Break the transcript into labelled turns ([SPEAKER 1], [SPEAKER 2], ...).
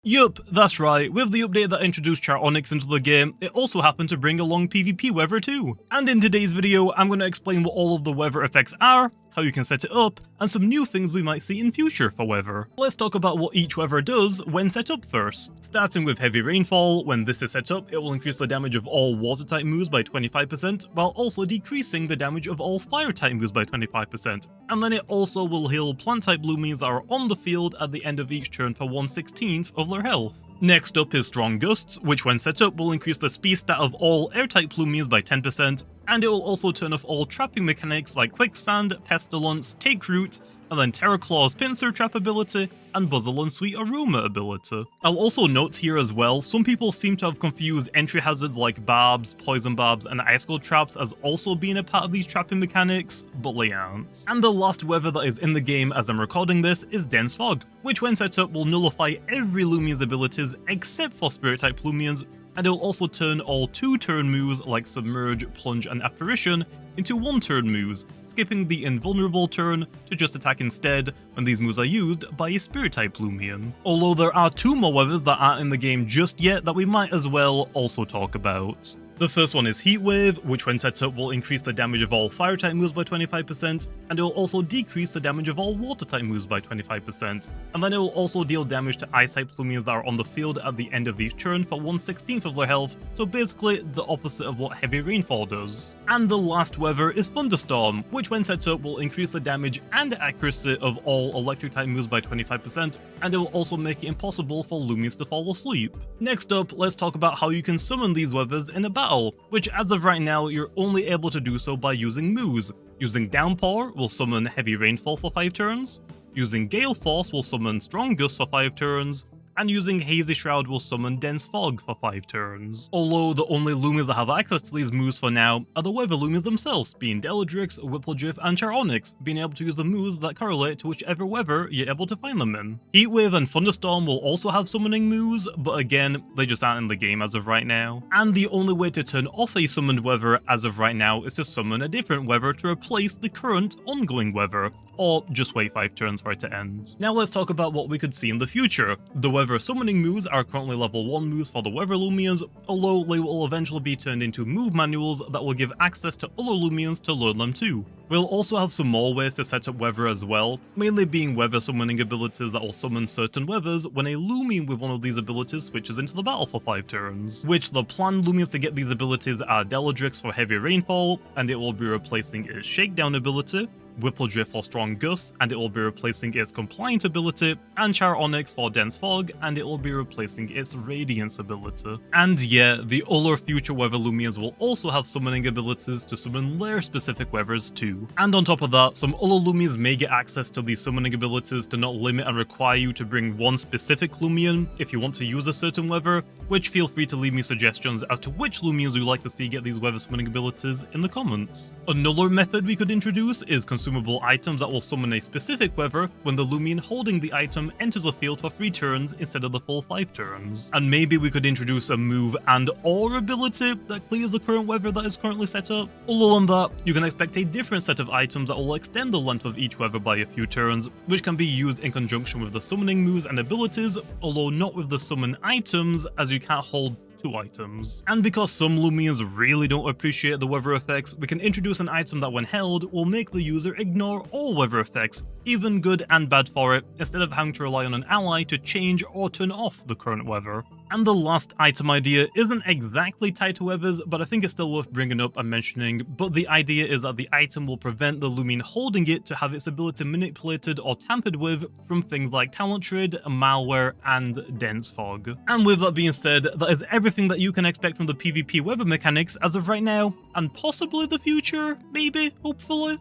[SPEAKER 1] Yup, that's right, with the update that introduced Onyx into the game, it also happened to bring along PvP weather too. And in today's video, I'm going to explain what all of the weather effects are, how you can set it up, and some new things we might see in future for weather. Let's talk about what each weather does when set up first. Starting with heavy rainfall, when this is set up, it will increase the damage of all water type moves by 25%, while also decreasing the damage of all fire type moves by 25%. And then it also will heal plant type Loomians that are on the field at the end of each turn for 1/16 of their health. Next up is Strong Gusts, which when set up will increase the speed stat of all air-type Loomians by 10%, and it will also turn off all trapping mechanics like Quicksand, Pestilence, Take Root, and then Terraclaw's Pincer Trap ability, and Buzzle and Sweet Aroma ability. I'll also note here as well, some people seem to have confused entry hazards like barbs, poison barbs, and ice cold traps as also being a part of these trapping mechanics, but they aren't. And the last weather that is in the game as I'm recording this is Dense Fog, which when set up will nullify every Loomian's abilities except for Spirit type Loomians, and it will also turn all 2-turn moves like Submerge, Plunge, and Apparition into 1-turn moves, skipping the invulnerable turn to just attack instead when these moves are used by a Spirit type Loomian. Although there are 2 more weathers that aren't in the game just yet that we might as well also talk about. The first one is Heatwave, which when set up will increase the damage of all fire type moves by 25%, and it will also decrease the damage of all water type moves by 25%, and then it will also deal damage to ice type Loomians that are on the field at the end of each turn for 1/16 of their health, so basically the opposite of what heavy rainfall does. And the last weather is Thunderstorm, which when set up will increase the damage and accuracy of all electric type moves by 25%, and it will also make it impossible for Loomians to fall asleep. Next up, let's talk about how you can summon these weathers in a battle, which as of right now you're only able to do so by using moves. Using Downpour will summon Heavy Rainfall for 5 turns, using Gale Force will summon Strong Gusts for 5 turns, and using Hazy Shroud will summon Dense Fog for 5 turns. Although the only Loomians that have access to these moves for now are the weather Loomians themselves, being Deladrix, Whippledrift, and Onyx, being able to use the moves that correlate to whichever weather you're able to find them in. Heatwave and Thunderstorm will also have summoning moves, but again, they just aren't in the game as of right now. And the only way to turn off a summoned weather as of right now is to summon a different weather to replace the current ongoing weather, or just wait 5 turns for it to end. Now let's talk about what we could see in the future. The weather summoning moves are currently level 1 moves for the weather Loomians, although they will eventually be turned into move manuals that will give access to other Loomians to learn them too. We'll also have some more ways to set up weather as well, mainly being weather summoning abilities that will summon certain weathers when a Loomian with one of these abilities switches into the battle for 5 turns. Which the planned Loomians to get these abilities are Deladrix for Heavy Rainfall, and it will be replacing its Shakedown ability, Whippledrift for Strong Gusts, and it will be replacing its Compliant ability, and Onyx for Dense Fog, and it will be replacing its Radiance ability. And yeah, the other future weather Loomians will also have summoning abilities to summon lair specific weathers too. And on top of that, some other Loomians may get access to these summoning abilities to not limit and require you to bring one specific Loomian if you want to use a certain weather, which feel free to leave me suggestions as to which Loomians you'd like to see get these weather summoning abilities in the comments. Another method we could introduce is consumable items that will summon a specific weather when the Loomian holding the item enters the field for 3 turns instead of the full 5 turns. And maybe we could introduce a move and or ability that clears the current weather that is currently set up. Other than that, you can expect a different set of items that will extend the length of each weather by a few turns, which can be used in conjunction with the summoning moves and abilities, although not with the summon items, as you can't hold 2 items. And because some Loomians really don't appreciate the weather effects, we can introduce an item that when held will make the user ignore all weather effects, even good and bad for it, instead of having to rely on an ally to change or turn off the current weather. And the last item idea isn't exactly tied to weathers, but I think it's still worth bringing up and mentioning, but the idea is that the item will prevent the Loomian holding it to have its ability manipulated or tampered with from things like talent trade, malware, and dense fog. And with that being said, that is everything that you can expect from the PvP weather mechanics as of right now, and possibly the future, maybe, hopefully.